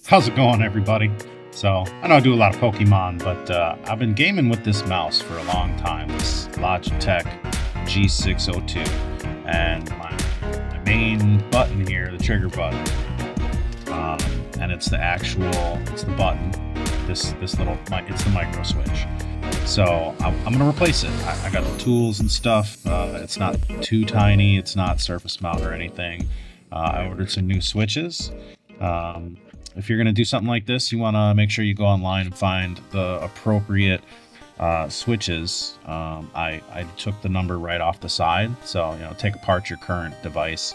How's it going, everybody? So, I know I do a lot of Pokemon, but I've been gaming with this mouse for a long time, this Logitech G602, and my main button here, the trigger button, and it's the button, it's the micro switch. So I'm gonna replace it. I got the tools and stuff. It's not too tiny. It's not surface mount or anything. I ordered some new switches. If you're going to do something like this, you want to make sure you go online and find the appropriate switches. I took the number right off the side. So, take apart your current device.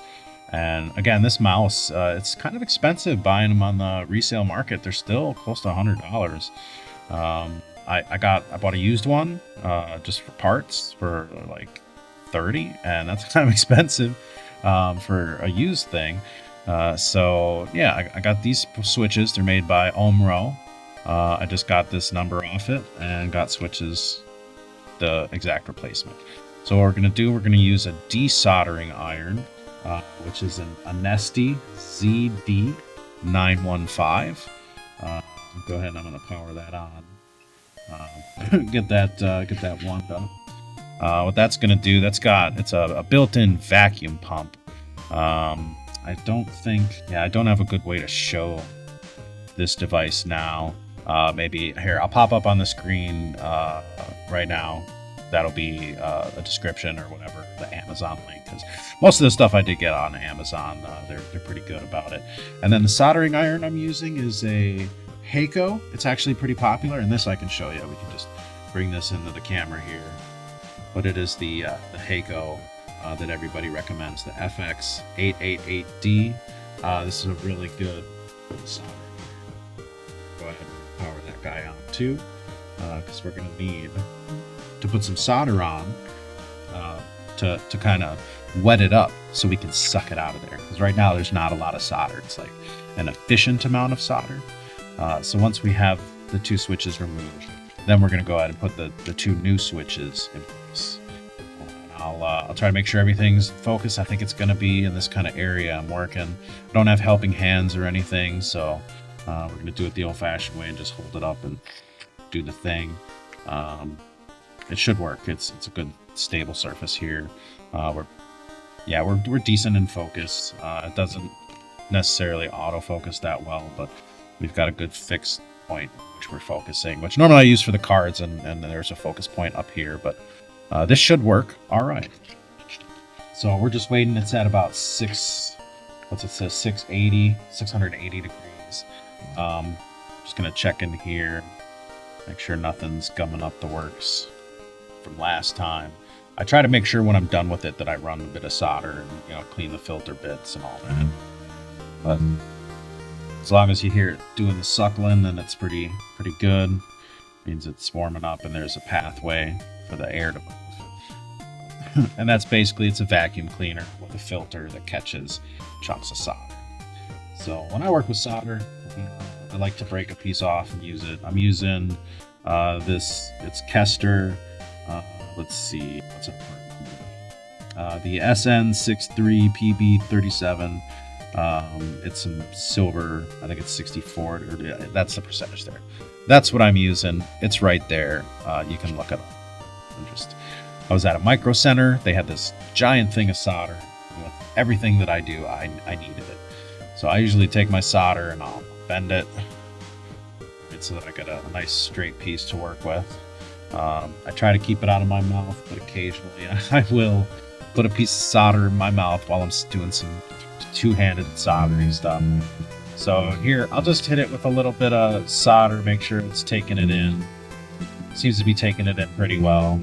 And again, this mouse, it's kind of expensive buying them on the resale market. They're still close to $100. I bought a used one just for parts for like $30, and that's kind of expensive for a used thing. So yeah, I got these switches. They're made by Omro. I just got this number off it and got switches, the exact replacement. So what we're going to do, we're going to use a desoldering iron, which is a Nesty ZD915. Go ahead and I'm going to power that on. Get that one done. What that's going to do, it's a built-in vacuum pump. I don't have a good way to show this device now. Maybe here, I'll pop up on the screen right now. That'll be a description or whatever, the Amazon link, because most of the stuff I did get on Amazon, they're pretty good about it. And then the soldering iron I'm using is a Heiko. It's actually pretty popular, and this I can show you. We can just bring this into the camera here. But it is the Heiko that everybody recommends, the FX888D. This is a really good solder. Go ahead and power that guy on too, because we're going to need to put some solder on to kind of wet it up so we can suck it out of there. Because right now there's not a lot of solder. It's like an efficient amount of solder. So once we have the two switches removed, then we're going to go ahead and put the two new switches in place. I'll try to make sure everything's focused. I think it's going to be in this kind of area I'm working. I don't have helping hands or anything, so we're going to do it the old-fashioned way and just hold it up and do the thing. It should work. It's a good stable surface here. We're decent in focus. It doesn't necessarily autofocus that well, but we've got a good fixed point which we're focusing, which normally I use for the cards, and there's a focus point up here, but this should work. All right. So we're just waiting. It's at about 680 degrees. Just going to check in here, make sure nothing's gumming up the works from last time. I try to make sure when I'm done with it that I run a bit of solder and, clean the filter bits and all that. But as long as you hear it doing the suckling, then it's pretty good. Means it's warming up and there's a pathway for the air to move. And that's basically, it's a vacuum cleaner with a filter that catches chunks of solder. So when I work with solder, I like to break a piece off and use it. I'm using it's Kester. Let's see, what's it? The SN63PB37. It's some silver. I think it's 64. That's the percentage there. That's what I'm using. It's right there. You can look it up. I was at a micro center. They had this giant thing of solder. With everything that I do, I needed it. So I usually take my solder and I'll bend it so that I get a nice straight piece to work with. I try to keep it out of my mouth, but occasionally I will put a piece of solder in my mouth while I'm doing some two-handed soldering stuff. So here, I'll just hit it with a little bit of solder, make sure it's taking it in. Seems to be taking it in pretty well.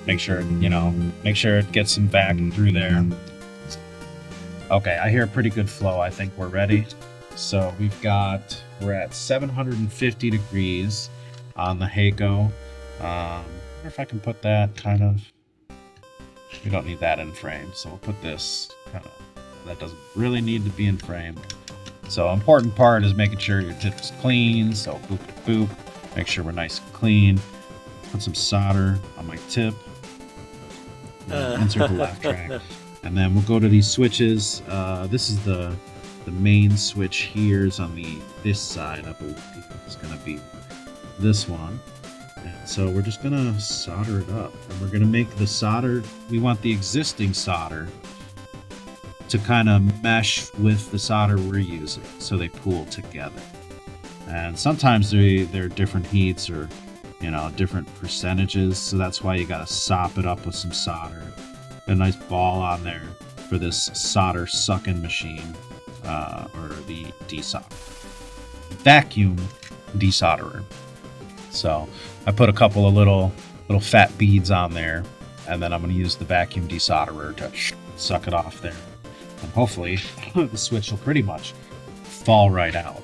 Make sure it gets some back through there. Okay, I hear a pretty good flow. I think we're ready. So we're at 750 degrees on the Heiko. I wonder if I can put that kind of, we don't need that in frame. So we'll put this kind of, that doesn't really need to be in frame. So important part is making sure your tip is clean. So boop, boop, make sure we're nice and clean. Put some solder on my tip. Insert the left track. And then we'll go to these switches. This is the The main switch here is on this side, I believe. It's going to be this one. And so we're just going to solder it up. And we're going to make the solder, we want the existing solder to kind of mesh with the solder we're using so they pool together. And sometimes they're different heats or, you know, different percentages. So that's why you got to sop it up with some solder. Get a nice ball on there for this solder sucking machine, or the vacuum desolderer. So I put a couple of little fat beads on there, and then I'm going to use the vacuum desolderer to suck it off there. And hopefully the switch will pretty much fall right out.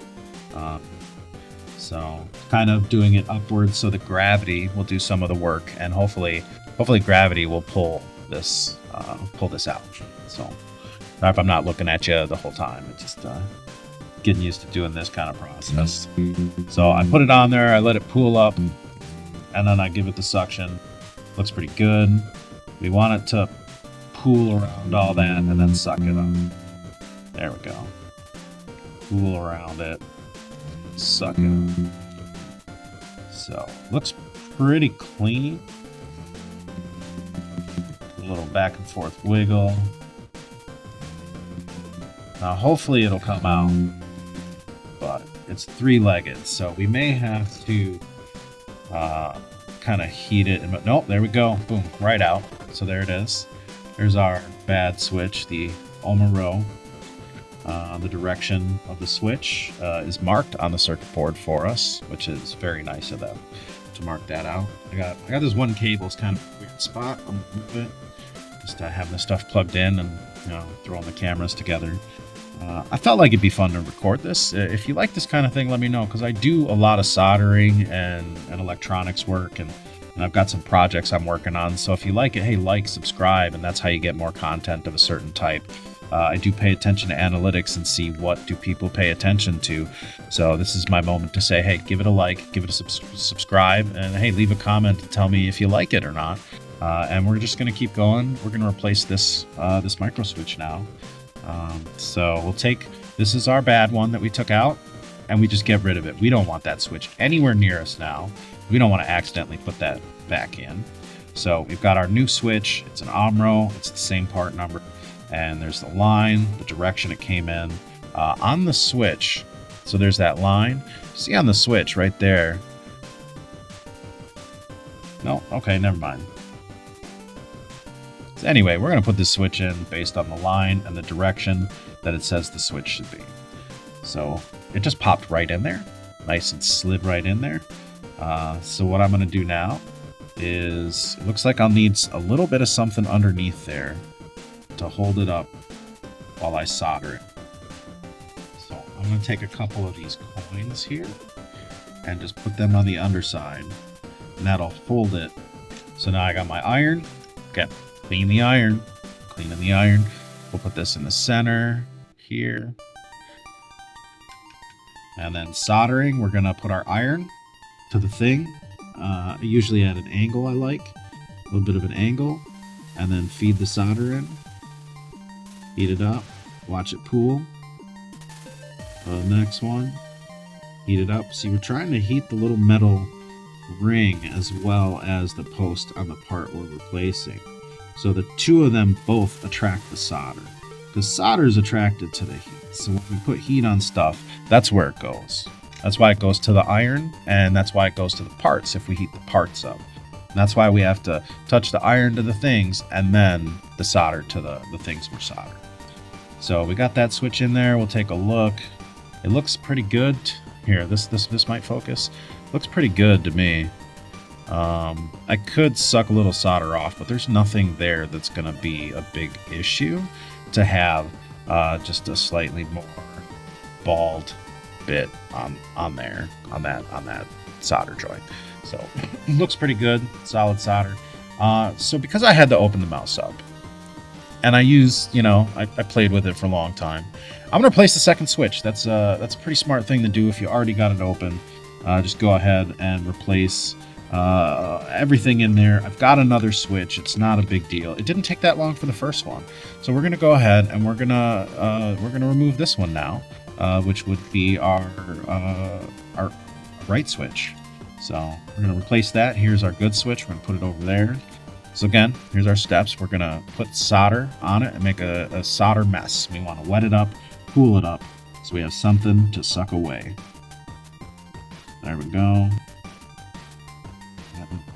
So kind of doing it upwards so the gravity will do some of the work, and hopefully gravity will pull this out. So sorry if I'm not looking at you the whole time. It's just getting used to doing this kind of process. So I put it on there, I let it pool up, and then I give it the suction. Looks pretty good. We want it to pool around all that and then suck it up. There we go. Pool around it, suck it up. So looks pretty clean. A little back and forth wiggle. Now hopefully it'll come out, but it's 3-legged, so we may have to kind of heat it. Nope, there we go. Boom, right out. So there it is. There's our bad switch, the Omaro. The direction of the switch is marked on the circuit board for us, which is very nice of them to mark that out. I got this one cable. It's kind of a weird spot. I'm gonna move it. Just having the stuff plugged in and, you know, throwing the cameras together. I felt like it'd be fun to record this. If you like this kind of thing, let me know, because I do a lot of soldering and electronics work, and I've got some projects I'm working on. So if you like it, hey, like, subscribe, and that's how you get more content of a certain type. I do pay attention to analytics and see what do people pay attention to. So this is my moment to say, hey, give it a like, give it a subscribe, and hey, leave a comment to tell me if you like it or not. And we're just going to keep going. We're going to replace this micro switch now. So we'll take, this is our bad one that we took out, and we just get rid of it. We don't want that switch anywhere near us now. We don't want to accidentally put that back in. So we've got our new switch. It's an Omro. It's the same part number. And there's the line, the direction it came in. On the switch, so there's that line. See on the switch right there. No, okay, never mind. So anyway, we're going to put this switch in based on the line and the direction that it says the switch should be. So it just popped right in there. Nice and slid right in there. So what I'm going to do now is, it looks like I'll need a little bit of something underneath there to hold it up while I solder it. So I'm going to take a couple of these coins here and just put them on the underside, and that'll hold it. So now I got my iron. Okay, cleaning the iron. We'll put this in the center here. And then soldering, we're going to put our iron to the thing. Usually at an angle, I like. A little bit of an angle. And then feed the solder in. Heat it up. Watch it pool. The next one. Heat it up. See, we're trying to heat the little metal ring as well as the post on the part we're replacing. So the two of them both attract the solder. Because solder is attracted to the heat. So when we put heat on stuff, that's where it goes. That's why it goes to the iron, and that's why it goes to the parts if we heat the parts up. And that's why we have to touch the iron to the things and then the solder to the things we're soldering. So we got that switch in there. We'll take a look. It looks pretty good. Here, this might focus. Looks pretty good to me. I could suck a little solder off, but there's nothing there that's going to be a big issue to have just a slightly more bald bit on that solder joint. So it looks pretty good, solid solder. So because I had to open the mouse up, and I used, I played with it for a long time, I'm gonna replace the second switch. That's a pretty smart thing to do if you already got it open. Just go ahead and replace everything in there. I've got another switch. It's not a big deal. It didn't take that long for the first one. So we're gonna go ahead and we're gonna remove this one now, which would be our right switch. So we're gonna replace that. Here's our good switch. We're gonna put it over there. So again, here's our steps. We're gonna put solder on it and make a solder mess. We want to wet it up, cool it up, so we have something to suck away. There we go.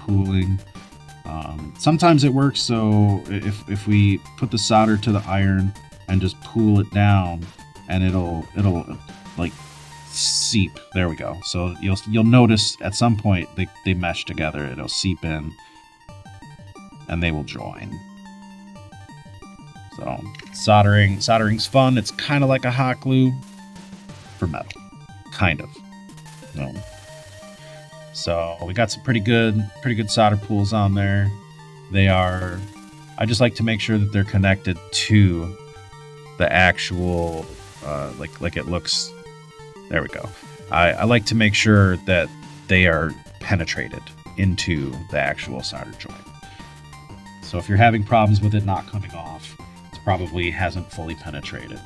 Cooling. Sometimes it works, so if we put the solder to the iron and just pull it down, and it'll like seep. There we go. So you'll notice at some point they mesh together. It'll seep in, and they will join. So soldering's fun. It's kind of like a hot glue for metal, kind of. No. So we got some pretty good solder pools on there. I just like to make sure that they're connected to the actual, like it looks. There we go. I like to make sure that they are penetrated into the actual solder joint. So if you're having problems with it not coming off, it probably hasn't fully penetrated.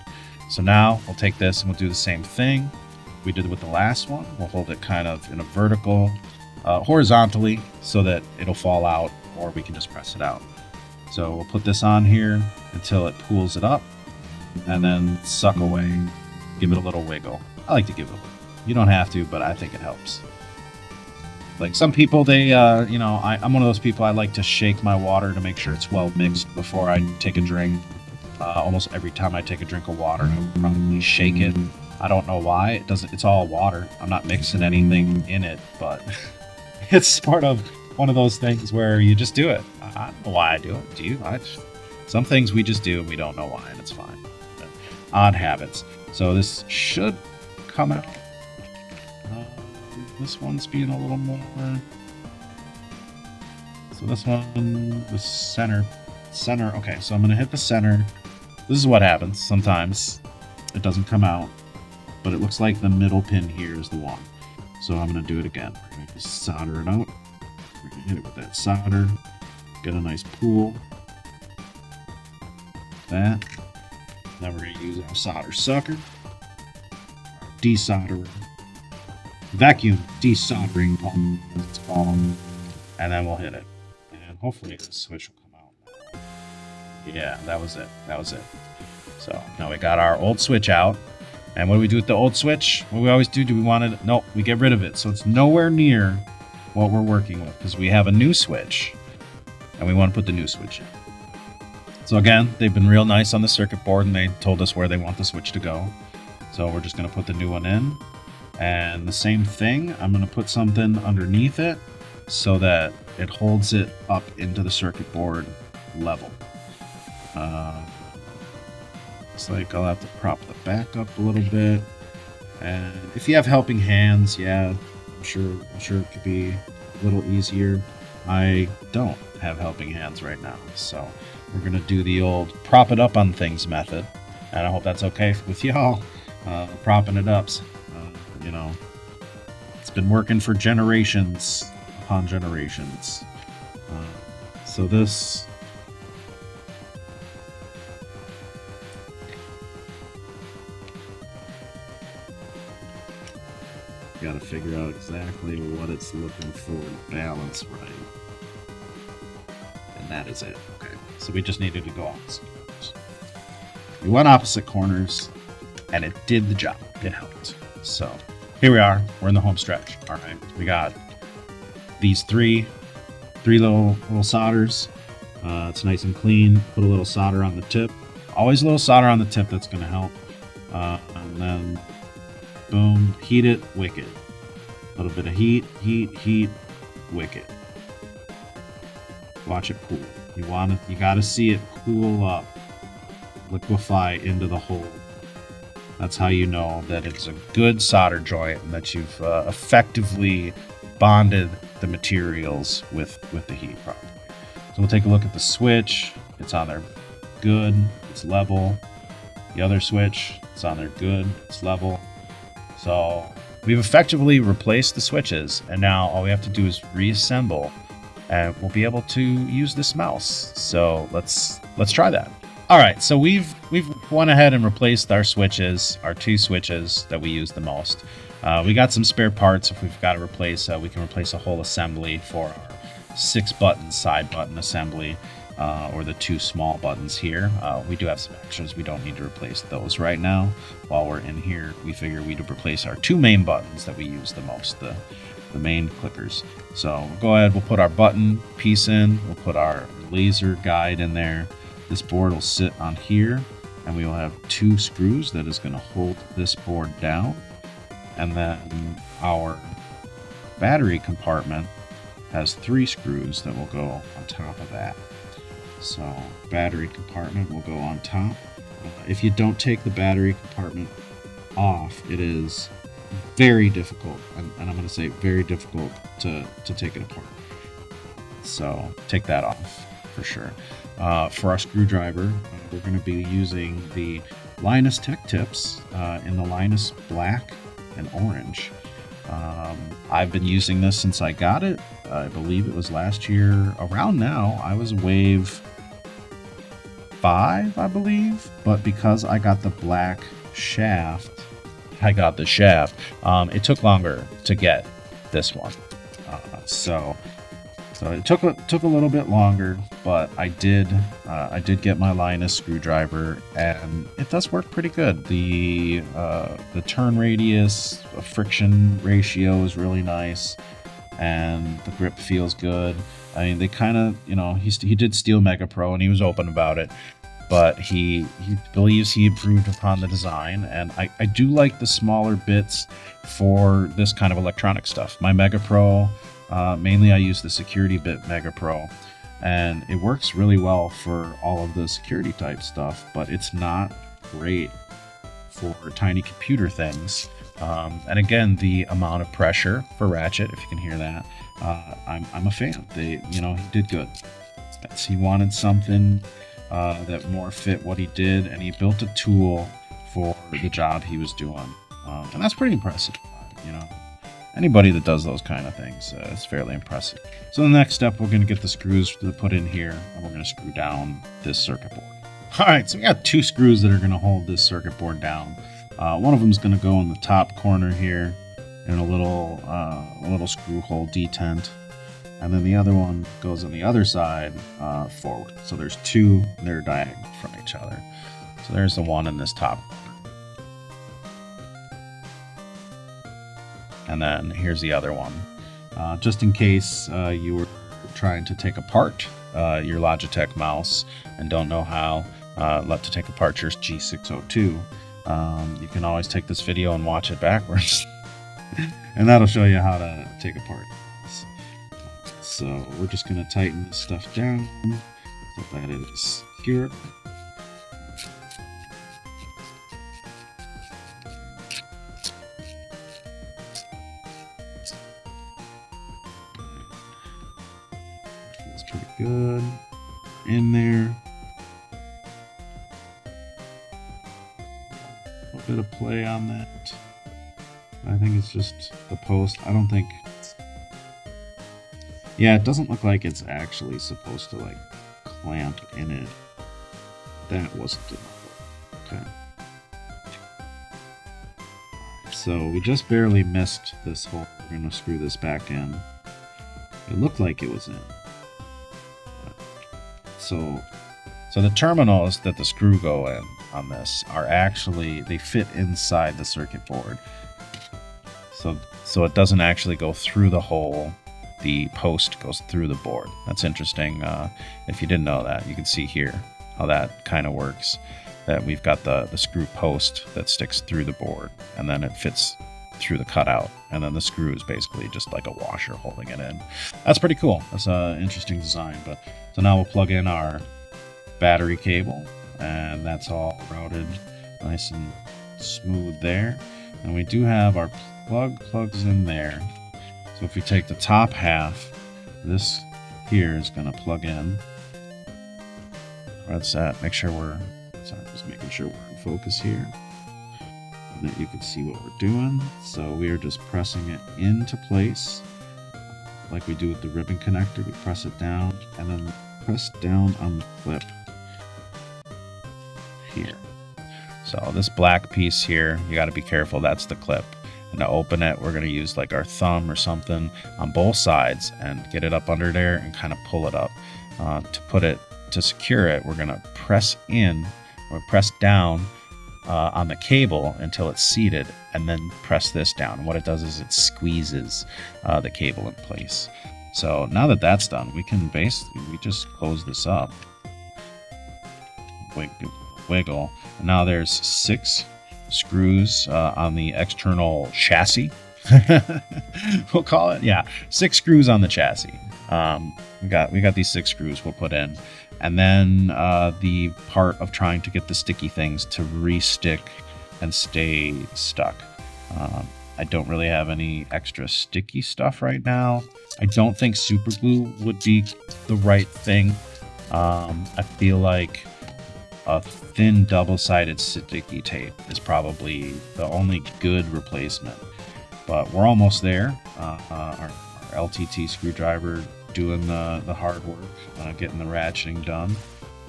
So now we'll take this and we'll do the same thing we did with the last one. We'll hold it kind of in a vertical, horizontally, so that it'll fall out, or we can just press it out. So we'll put this on here until it pulls it up, and then suck away. Give it a little wiggle. I like to give it a wiggle. You don't have to, but I think it helps. Like some people, I'm one of those people, I like to shake my water to make sure it's well mixed before I take a drink. Almost every time I take a drink of water, I would probably shake it. I don't know why. It's all water. I'm not mixing anything in it, but it's part of one of those things where you just do it. I don't know why I do it. Do you? Some things we just do and we don't know why, and it's fine. But odd habits. So this should come out. This one's being a little more. So this one, the center. Okay, so I'm gonna hit the center. This is what happens sometimes. It doesn't come out, but it looks like the middle pin here is the one. So I'm gonna do it again. We're gonna just solder it out. We're gonna hit it with that solder. Get a nice pool. That. Then we're gonna use our solder sucker, our desolderer, vacuum desoldering pump, as it's called, and then we'll hit it. And hopefully the switch will come out. Yeah, that was it. So now we got our old switch out. And what do we do with the old switch? What we always do we want it? Nope, we get rid of it. So it's nowhere near what we're working with, because we have a new switch and we want to put the new switch in. So again, they've been real nice on the circuit board, and they told us where they want the switch to go. So we're just going to put the new one in. And the same thing, I'm going to put something underneath it so that it holds it up into the circuit board level. It's like I'll have to prop the back up a little bit. And if you have helping hands, yeah, I'm sure it could be a little easier. I don't have helping hands right now, so we're going to do the old prop it up on things method. And I hope that's okay with y'all, propping it up. It's been working for generations upon generations. So this, got to figure out exactly what it's looking for to balance right. And that is it. Okay, so we just needed to go opposite corners. We went opposite corners, and it did the job. It helped. So here we are. We're in the home stretch. All right, we got these three little solders. It's nice and clean. Put a little solder on the tip. Always a little solder on the tip. That's going to help. And then boom, heat it, wick it. A little bit of heat, wick it. Watch it cool. You got to see it cool up, liquefy into the hole. That's how you know that it's a good solder joint and that you've effectively bonded the materials with the heat properly. So we'll take a look at the switch. It's on there good, it's level. The other switch, it's on there good, it's level. So we've effectively replaced the switches, and now all we have to do is reassemble, and we'll be able to use this mouse. So let's try that. All right, so we've went ahead and replaced our switches, our 2 switches that we use the most. We got some spare parts. If we've got to replace, we can replace a whole assembly for our 6-button side button assembly, or the 2 small buttons here. We do have some extras. We don't need to replace those right now. While we're in here, we figure we'd replace our 2 main buttons that we use the most, the main clickers. So we'll go ahead, we'll put our button piece in, we'll put our laser guide in there. This board will sit on here, and we will have 2 screws that is going to hold this board down. And then our battery compartment has 3 screws that will go on top of that. So battery compartment will go on top. If you don't take the battery compartment off, it is very difficult, and I'm going to say very difficult to take it apart. So take that off for sure. For our screwdriver, we're going to be using the Linus Tech Tips in the Linus Black and Orange. I've been using this since I got it. I believe it was last year. Around now, I was wave 5, I believe. But because I got the black shaft, it took longer to get this one. So it took a little bit longer, but I did get my Linus screwdriver, and it does work pretty good. The turn radius, friction ratio is really nice, and the grip feels good. I mean, they kind of, he did steal Mega Pro, and he was open about it, but he believes he improved upon the design, and I do like the smaller bits for this kind of electronic stuff. My Mega Pro, mainly I use the security bit Mega Pro, and it works really well for all of the security type stuff, but it's not great for tiny computer things. And again, the amount of pressure for ratchet, if you can hear that, I'm a fan. He did good. He wanted something that more fit what he did, and he built a tool for the job he was doing, and that's pretty impressive. Anybody that does those kind of things, it's fairly impressive. So the next step, we're going to get the screws to put in here, and we're going to screw down this circuit board. All right, so we got 2 screws that are going to hold this circuit board down. One of them is going to go in the top corner here in a little screw hole detent, and then the other one goes on the other side forward. So there's 2, and they're diagonal from each other. So there's the one in this top. And then here's the other one. Just in case you were trying to take apart your Logitech mouse and don't know how to take apart your G602, you can always take this video and watch it backwards. And that'll show you how to take apart this. So we're just going to tighten this stuff down so that it is secure. Good in there. A little bit of play on that. I think it's just the post. I don't think. Yeah, it doesn't look like it's actually supposed to like clamp in it. That wasn't enough. Okay. So we just barely missed this hole. We're gonna screw this back in. It looked like it was in. So the terminals that the screw go in on this are actually, they fit inside the circuit board. So it doesn't actually go through the hole. The post goes through the board. That's interesting. If you didn't know that, you can see here how that kind of works. That we've got the screw post that sticks through the board, and then it fits through the cutout, and then the screw is basically just like a washer holding it in. That's pretty cool. That's an interesting design. But so now we'll plug in our battery cable, and that's all routed nice and smooth there. And we do have our plugs in there. So if we take the top half, this here is going to plug in. That's that. Make sure just making sure we're in focus here. so that you can see what we're doing. So we are just pressing it into place like we do with the ribbon connector. We press it down and then press down on the clip here. So this black piece here, you got to be careful, that's the clip. And to open it, we're going to use like our thumb or something on both sides and get it up under there and kind of pull it up. To secure it, we're going to press in or press down on the cable until it's seated, and then press this down. And what it does is it squeezes the cable in place. So now that that's done, we just close this up, wiggle. And now there's 6 screws on the external chassis. We'll call it, yeah, 6 screws on the chassis. We got these 6 screws we'll put in, and then the part of trying to get the sticky things to re-stick and stay stuck. I don't really have any extra sticky stuff right now. I don't think super glue would be the right thing. I feel like a thin double-sided sticky tape is probably the only good replacement. But we're almost there. Our LTT screwdriver doing the hard work, getting the ratcheting done,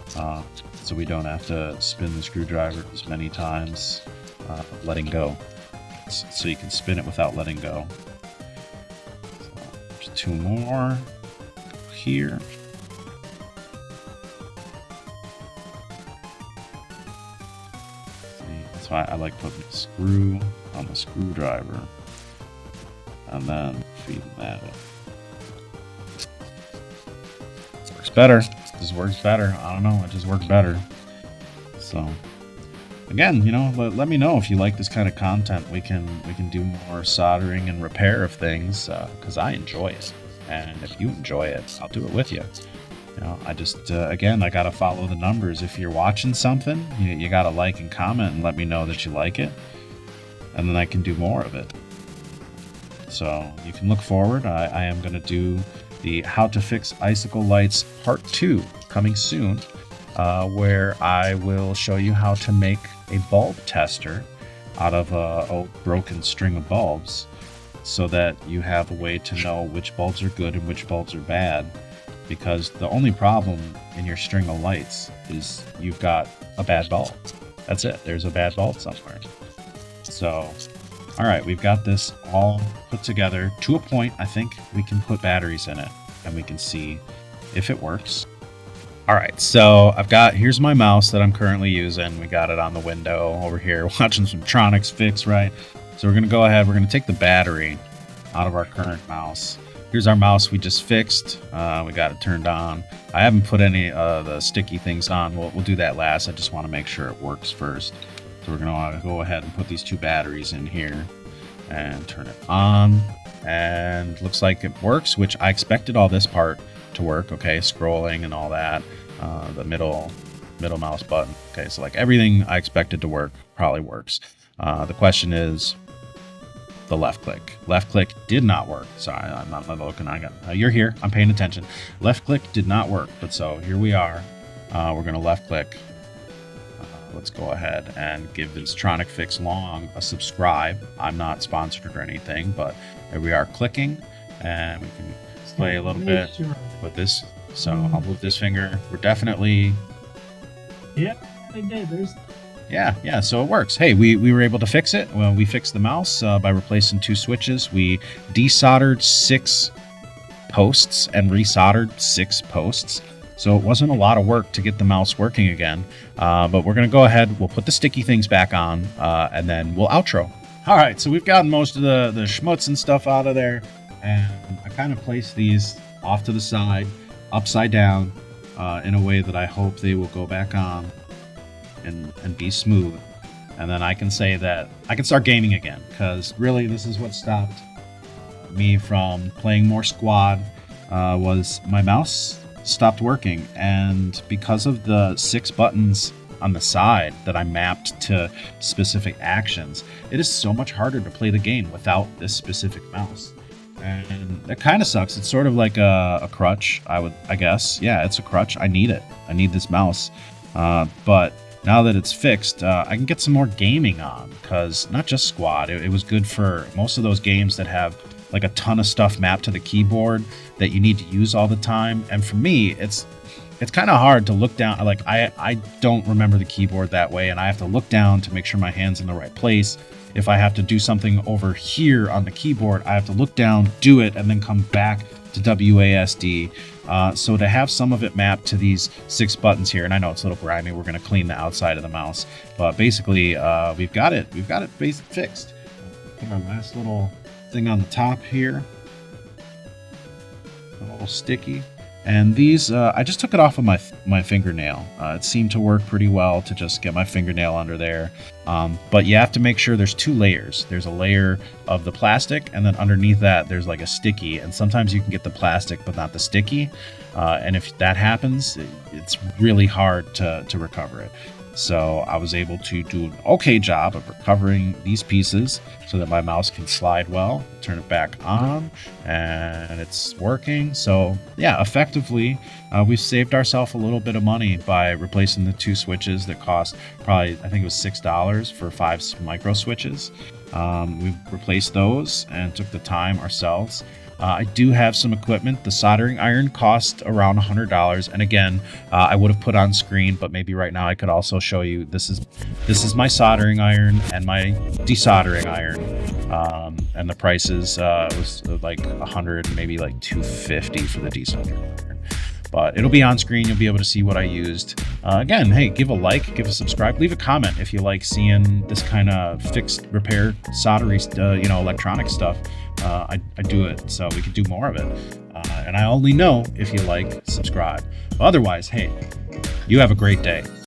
so we don't have to spin the screwdriver as many times, letting go. So you can spin it without letting go. So there's 2 more here. That's why I like putting the screw on the screwdriver and then feeding that in. Works better. Just works better. I don't know. It just works better. So again, you know, let me know if you like this kind of content. We can do more soldering and repair of things, because I enjoy it, and if you enjoy it, I'll do it with you. You know, I just again, I gotta follow the numbers. If you're watching something, you gotta like and comment and let me know that you like it, and then I can do more of it. So you can look forward. I am gonna do the How to Fix Icicle Lights Part 2 coming soon, where I will show you how to make a bulb tester out of a broken string of bulbs, so that you have a way to know which bulbs are good and which bulbs are bad. Because the only problem in your string of lights is you've got a bad bulb. That's it. There's a bad bulb somewhere. So, all right, we've got this all put together to a point. I think we can put batteries in it and we can see if it works. All right, so here's my mouse that I'm currently using. We got it on the window over here, watching some Tronics fix, right? So we're gonna go ahead, we're gonna take the battery out of our current mouse. Here's our mouse we just fixed. We got it turned on. I haven't put any of the sticky things on. We'll do that last. I just want to make sure it works first. So we're going to go ahead and put these 2 batteries in here and turn it on. And looks like it works, which I expected all this part to work. Okay, scrolling and all that. The middle mouse button. Okay, so like everything I expected to work probably works. The question is, the left click. Left click did not work. Sorry, I'm not looking. You're here. I'm paying attention. Left click did not work. But so here we are. We're going to left click. Let's go ahead and give this Tronic Fix Long a subscribe. I'm not sponsored or anything, but here we are clicking, and we can play a little bit with this. So I'll move this finger. We're definitely. Yep, I did. Yeah, so it works. Hey, we were able to fix it. Well, we fixed the mouse by replacing 2 switches. We desoldered 6 posts and resoldered 6 posts. So it wasn't a lot of work to get the mouse working again. But we're going to go ahead. We'll put the sticky things back on, and then we'll outro. All right, so we've gotten most of the schmutz and stuff out of there. And I kind of placed these off to the side, upside down, in a way that I hope they will go back on and be smooth, and then I can say that I can start gaming again, because really this is what stopped me from playing more squad, was my mouse stopped working, and because of the 6 buttons on the side that I mapped to specific actions, it is so much harder to play the game without this specific mouse, and that kind of sucks. It's sort of like a crutch, I guess. Yeah, it's a crutch. I need it. I need this mouse, but now that it's fixed, I can get some more gaming on, because not just Squad, it was good for most of those games that have like a ton of stuff mapped to the keyboard that you need to use all the time. And for me, it's kind of hard to look down. Like I don't remember the keyboard that way, and I have to look down to make sure my hand's in the right place. If I have to do something over here on the keyboard, I have to look down, do it, and then come back to WASD. So to have some of it mapped to these 6 buttons here, and I know it's a little grimy, we're going to clean the outside of the mouse, but basically we've got it fixed. Put our last little thing on the top here, a little sticky. And these, I just took it off of my fingernail. It seemed to work pretty well to just get my fingernail under there. But you have to make sure there's 2 layers. There's a layer of the plastic, and then underneath that there's like a sticky. And sometimes you can get the plastic but not the sticky. And if that happens, it's really hard to recover it. So I was able to do an okay job of recovering these pieces so that my mouse can slide well. Turn it back on, and it's working. So yeah, effectively, we've saved ourselves a little bit of money by replacing the 2 switches that cost probably, I think it was $6 for 5 micro switches. We've replaced those and took the time ourselves. I do have some equipment. The soldering iron cost around $100, and again, I would have put on screen, but maybe right now I could also show you. This is my soldering iron and my desoldering iron, and the prices was like 100, maybe like 250 for the desoldering iron. But it'll be on screen. You'll be able to see what I used. Again, hey, give a like, give a subscribe, leave a comment if you like seeing this kind of fixed, repair, soldery, electronic stuff. I do it, so we could do more of it. And I only know if you like, subscribe. Otherwise, hey, you have a great day.